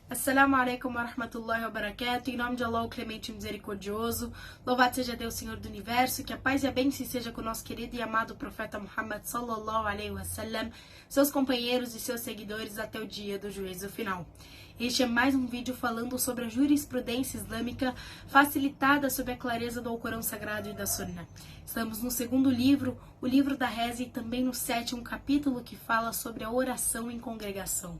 Assalamu alaikum wa rahmatullahi wa barakatuh. Em nome de Allah, o clemente e misericordioso. Louvado seja Deus, Senhor do Universo. Que a paz e a bênção seja com o nosso querido e amado profeta Muhammad sallallahu alaihi wasallam, seus companheiros e seus seguidores até o dia do juízo final. Este é mais um vídeo falando sobre a jurisprudência islâmica facilitada sob a clareza do Alcorão Sagrado e da Sunna. Estamos no segundo livro, o livro da reza, e também no sétimo capítulo que fala sobre a oração em congregação.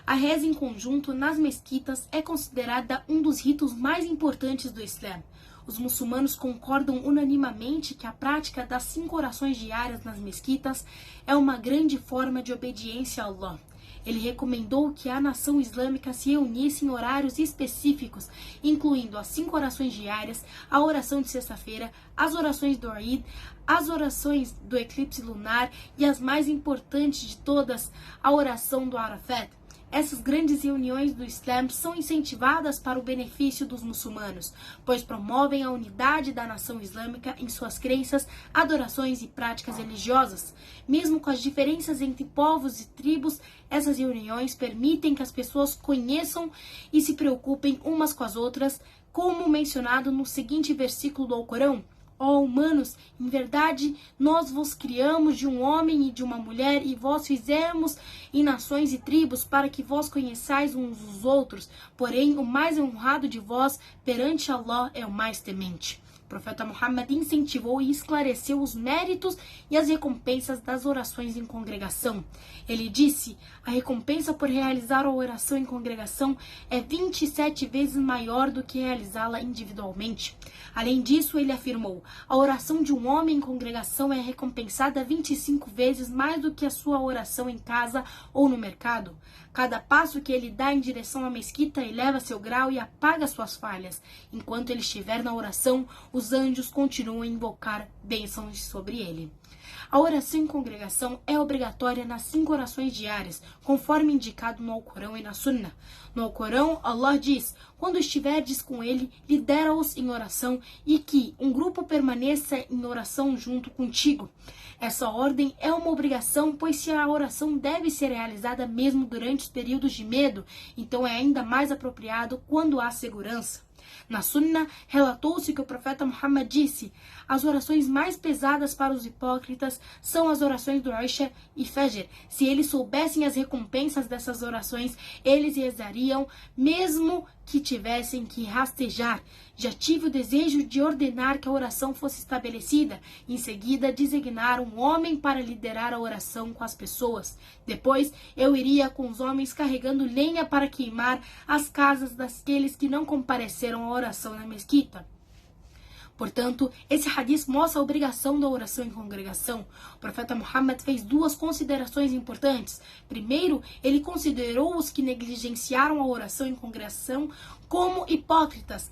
A reza em conjunto nas mesquitas é considerada um dos ritos mais importantes do Islã. Os muçulmanos concordam unanimemente que a prática das 5 orações diárias nas mesquitas é uma grande forma de obediência a Allah. Ele recomendou que a nação islâmica se reunisse em horários específicos, incluindo as 5 orações diárias, a oração de sexta-feira, as orações do Eid, as orações do eclipse lunar e as mais importantes de todas, a oração do Arafat. Essas grandes reuniões do Islã são incentivadas para o benefício dos muçulmanos, pois promovem a unidade da nação islâmica em suas crenças, adorações e práticas religiosas. Mesmo com as diferenças entre povos e tribos, essas reuniões permitem que as pessoas conheçam e se preocupem umas com as outras, como mencionado no seguinte versículo do Alcorão: Ó humanos, em verdade, nós vos criamos de um homem e de uma mulher, e vós fizemos em nações e tribos, para que vós conheçais uns os outros. Porém, o mais honrado de vós perante Allah é o mais temente. O profeta Muhammad incentivou e esclareceu os méritos e as recompensas das orações em congregação. Ele disse: a recompensa por realizar a oração em congregação é 27 vezes maior do que realizá-la individualmente. Além disso, ele afirmou: a oração de um homem em congregação é recompensada 25 vezes mais do que a sua oração em casa ou no mercado. Cada passo que ele dá em direção à mesquita eleva seu grau e apaga suas falhas. Enquanto ele estiver na oração, os anjos continuam a invocar bênçãos sobre ele. A oração em congregação é obrigatória nas 5 orações diárias, conforme indicado no Alcorão e na Sunna. No Alcorão, Allah diz: quando estiverdes com ele, lidera-os em oração, e que um grupo permaneça em oração junto contigo. Essa ordem é uma obrigação, pois se a oração deve ser realizada mesmo durante os períodos de medo, então é ainda mais apropriado quando há segurança. Na Sunna, relatou-se que o profeta Muhammad disse: as orações mais pesadas para os hipócritas são as orações do Isha e Fajr. Se eles soubessem as recompensas dessas orações, eles rezariam mesmo que tivessem que rastejar. Já tive o desejo de ordenar que a oração fosse estabelecida. Em seguida, designar um homem para liderar a oração com as pessoas. Depois, eu iria com os homens carregando lenha para queimar as casas daqueles que não compareceram à oração na mesquita. Portanto, esse hadith mostra a obrigação da oração em congregação. O profeta Muhammad fez 2 considerações importantes. Primeiro, ele considerou os que negligenciaram a oração em congregação como hipócritas,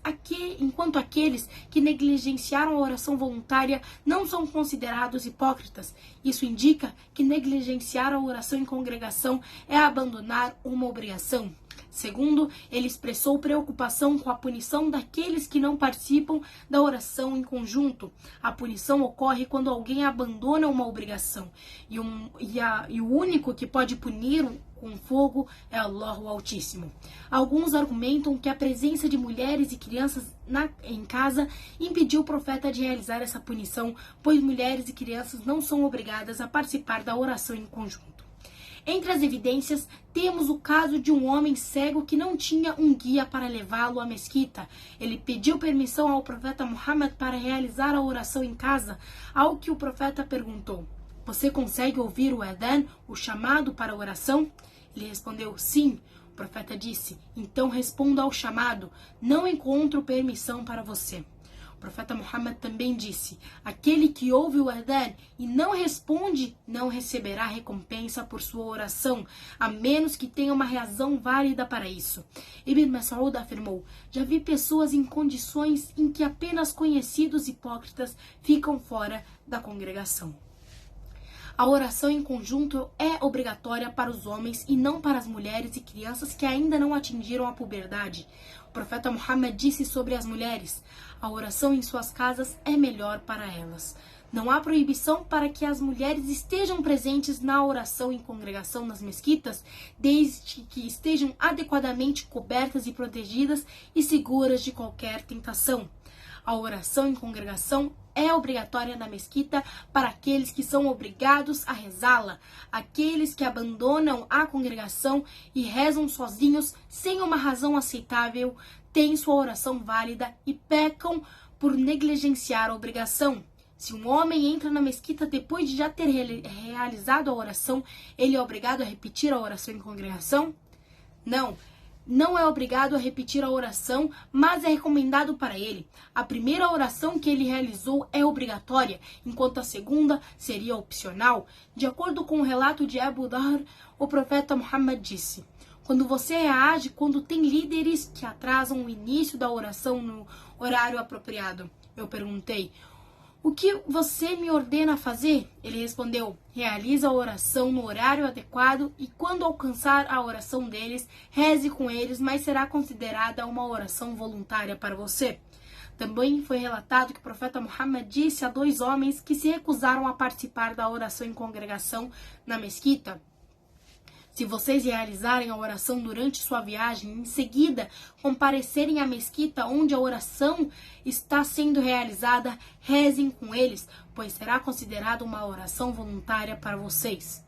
enquanto aqueles que negligenciaram a oração voluntária não são considerados hipócritas. Isso indica que negligenciar a oração em congregação é abandonar uma obrigação. Segundo, ele expressou preocupação com a punição daqueles que não participam da oração em conjunto. A punição ocorre quando alguém abandona uma obrigação, e o único que pode punir com fogo é Allah, o Altíssimo. Alguns argumentam que a presença de mulheres e crianças em casa impediu o profeta de realizar essa punição, pois mulheres e crianças não são obrigadas a participar da oração em conjunto. Entre as evidências, temos o caso de um homem cego que não tinha um guia para levá-lo à mesquita. Ele pediu permissão ao profeta Muhammad para realizar a oração em casa, ao que o profeta perguntou: você consegue ouvir o adhan, o chamado para a oração? Ele respondeu: sim. O profeta disse: então responda ao chamado, não encontro permissão para você. O profeta Muhammad também disse: aquele que ouve o adhan e não responde não receberá recompensa por sua oração, a menos que tenha uma razão válida para isso. Ibn Mas'ud afirmou: já vi pessoas em condições em que apenas conhecidos hipócritas ficam fora da congregação. A oração em conjunto é obrigatória para os homens e não para as mulheres e crianças que ainda não atingiram a puberdade. O profeta Muhammad disse sobre as mulheres: a oração em suas casas é melhor para elas. Não há proibição para que as mulheres estejam presentes na oração em congregação nas mesquitas, desde que estejam adequadamente cobertas e protegidas e seguras de qualquer tentação. A oração em congregação é obrigatória na mesquita para aqueles que são obrigados a rezá-la. Aqueles que abandonam a congregação e rezam sozinhos sem uma razão aceitável têm sua oração válida e pecam por negligenciar a obrigação. Se um homem entra na mesquita depois de já ter realizado a oração, ele é obrigado a repetir a oração em congregação? Não é obrigado a repetir a oração, mas é recomendado para ele. A primeira oração que ele realizou é obrigatória, enquanto a segunda seria opcional. De acordo com o relato de Abu Dhahr, o profeta Muhammad disse: quando você reage quando tem líderes que atrasam o início da oração no horário apropriado. Eu perguntei: o que você me ordena fazer? Ele respondeu: realiza a oração no horário adequado e quando alcançar a oração deles, reze com eles, mas será considerada uma oração voluntária para você. Também foi relatado que o profeta Muhammad disse a 2 homens que se recusaram a participar da oração em congregação na mesquita: se vocês realizarem a oração durante sua viagem e em seguida comparecerem à mesquita onde a oração está sendo realizada, rezem com eles, pois será considerada uma oração voluntária para vocês.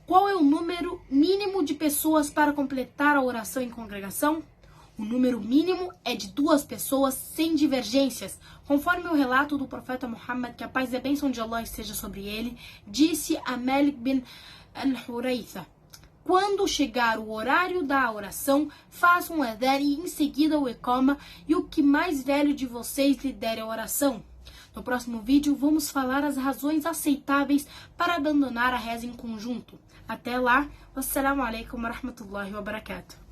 Qual é o número mínimo de pessoas para completar a oração em congregação? O número mínimo é de 2 pessoas sem divergências. Conforme o relato do profeta Muhammad, que a paz e a bênção de Allah esteja sobre ele, disse a Malik bin al-Huraitha: quando chegar o horário da oração, façam o adhan e em seguida o iqama, e o que mais velho de vocês lidere a oração. No próximo vídeo, vamos falar as razões aceitáveis para abandonar a reza em conjunto. Até lá, wassalamu alaikum wa rahmatullahi wa barakatuh.